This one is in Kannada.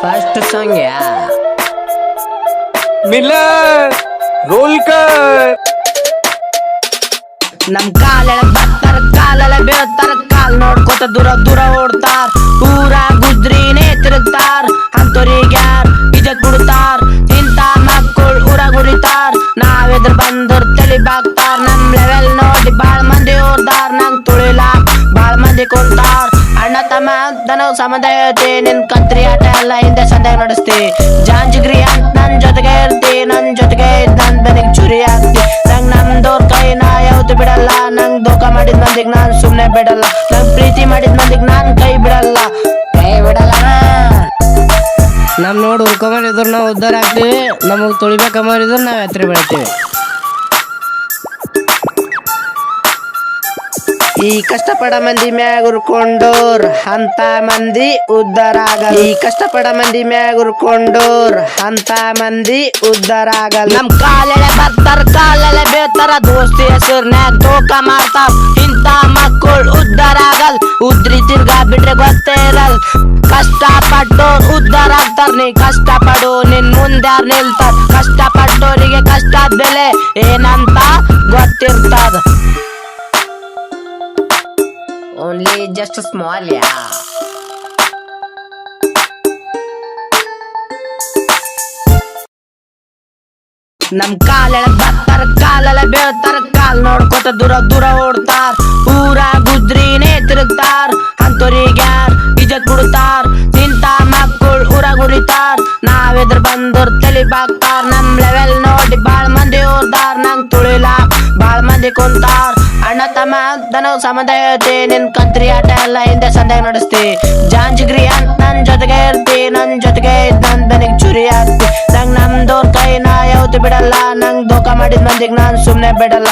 फर्स्ट सॉन्ग यार ಮಿಲ್ಲರ್ ರೋಲ್ಕರ್ ನಮ್ ಕಾಲೆಲ್ಲ ಬರ್ತಾರ ಕಾಲೆಲ್ಲ ಬೀಳ್ತಾರ ಕಾಲ್ ನೋಡ್ಕೋತ ದೂರ ದೂರ ಓಡ್ತಾರ ಊರ ಗುದ್ರಿನೇ ತಿರುಗ್ತಾರ ಅಂತವ್ರಿಗೆ ಯಾರ್ ಇಜತ್ ಬಿಡ್ತಾರ ಇಂತ ಮಕ್ಕಳು ಊರಾಗ ಉರಿತಾರ ನಾವೆದ್ರ ಬಂದ್ರ ತಲಿ ಬಾಗ್ತಾರ ನಮ್ ಲೆವೆಲ್ ನೋಡಿ ಬಾಳ್ ಮಂದಿ ಓಡ್ತಾರ ನಂಗ್ ತುಳಿಲಾಕ ಬಾಳ್ ಮಂದಿ ಕುಂತಾರ ಅಣ್ಣ ತಮ್ಮ ಅಂತ ನಾವು ಸಂಬಂಧ ಹೇಳ್ತಿ ನಿನ್ ಕಂತ್ರಿ ಆಟ ಎಲ್ಲ ಹಿಂದೆ ಸಂದೇಹ ನಡೆಸ್ತಿ ಜಾಂಜಿಗ್ರಿ ಅಂತ ನನ್ ಜೊತೆಗೆ ಇರ್ತಿ ನನ್ ಜೊತೆಗೆ ಇದ್ದ ನನ್ ಬೆನಿಗ್ ಚುರಿ ಆಗ್ತಿ ನಂಗ್ ನಮ್ದೋರ್ ಕೈನ ಯಾವತ್ತು ಬಿಡಲ್ಲ ನಂಗ್ ಧೋಕ ಮಾಡಿದ್ ಮಂದಿಗ್ ನಾನ್ ಸುಮ್ನೆ ಬಿಡಲ್ಲ ನಂಗ್ ಪ್ರೀತಿ ಮಾಡಿದ್ ಮಂದಿಗ್ ನಾನ್ ಕೈ ಬಿಡಲ್ಲ ನಮ್ ನೋಡಿ ಉಳ್ಕೊಂಬರಿದ್ರು ನಾವು ಉದ್ದಾರ ಆಗ್ತೀವಿ ನಮಗ್ ತುಳಿಬೇಕಂಬರಿದ್ರು ನಾವ್ ಎತ್ತರ ಬೆಳಿತೀವಿ ಈ ಕಷ್ಟಪಡ ಮಂದಿ ಮ್ಯಾಗ ಉರ್ಕೊಂಡೋರ್ ಅಂತ ಮಂದಿ ಉದ್ದಾರ ಆಗಲ್ಲ ಈ ಕಷ್ಟಪಡ ಮಂದಿ ಮ್ಯಾಗ ಉರ್ಕೊಂಡೋರ್ ಅಂತ ಮಂದಿ ಉದ್ದಾರ ಆಗಲ್ಲ ನಮ್ ಕಾಲೆಳೆ ಬರ್ತಾರ ಕಾಲೆಳೆ ಬೇತಾರ ದೋಸ್ತಿ ಹೆಸರ್ನ್ಯಾಗ ಧೋಕ ಮಾಡ್ತಾರ ಇಂತ ಮಕ್ಕಳು ಉದ್ದಾರ ಆಗಲ್ ಉದ್ರಿ ತಿರ್ಗಾ ಬಿಟ್ರೆ ಗೊತ್ತೇ ಇರಲ್ ಕಷ್ಟಪಟ್ಟೋರ್ ಉದ್ದಾರ ಆಗ್ತಾರ ನೀ ಕಷ್ಟಪಡು ನಿನ್ ಮುಂದ್ಯಾರ್ ನಿಲ್ತಾರ ಕಷ್ಟಪಟ್ಟೋರಿಗೆ ಕಷ್ಟದ ಬೆಲೆ ಏನಂತ ಗೊತ್ತಿರ್ತದ Only just a small, yeah. ನಮ್ ಕಾಲೆಲ್ಲ ಬರ್ತಾರ ಕಾಲೆಲ್ಲ ಬೀಳ್ತಾರ ಕಾಲ್ ನೋಡ್ಕೋತ ದೂರ ದೂರ ಓಡ್ತಾರ ಊರ ಗುದ್ರಿನೇ ತಿರುಗ್ತಾರ ಅಂತವ್ರಿಗೆ ಯಾರ್ ಇಜತ್ ಬಿಡ್ತಾರ ಇಂತ ಮಕ್ಕಳು ಊರಾಗ ಉರಿತಾರ ನಾವೆದ್ರ ಬಂದ್ರ ತಲಿ ಬಾಗ್ತಾರ ನಮ್ ಲೆವೆಲ್ ನೋಡಿ ಬಾಳ್ ಮಂದಿ ಓಡ್ತಾರ ನಂಗ್ ತುಳಿಲಾಕ ಬಾಳ್ ಮಂದಿ ಕುಂತಾರ ಅಣ್ಣ ತಮ್ಮ ಅಂತ ನಾವು ಸಂಬಂಧ ಹೇಳ್ತಿ ನಿನ್ ಕಂತ್ರಿ ಆಟ ಎಲ್ಲ ಹಿಂದೆ ಸಂದೇಹ ನಡೆಸ್ತಿ ಜಾಂಜಿಗ್ರಿ ಅಂತ ನನ್ ಜೊತೆಗೆ ಇರ್ತಿ ನನ್ ಜೊತೆಗೆ ಇದ್ದ ನನ್ ಬೆನಿಗ್ ಚುರಿ ಆಗ್ತಿ ನಂಗ್ ನಮ್ದೋರ್ ಕೈನ ಯಾವತ್ತು ಬಿಡಲ್ಲ ನಂಗ್ ಧೋಕ ಮಾಡಿದ್ ಮಂದಿಗ್ ನಾನ್ ಸುಮ್ನೆ ಬಿಡಲ್ಲ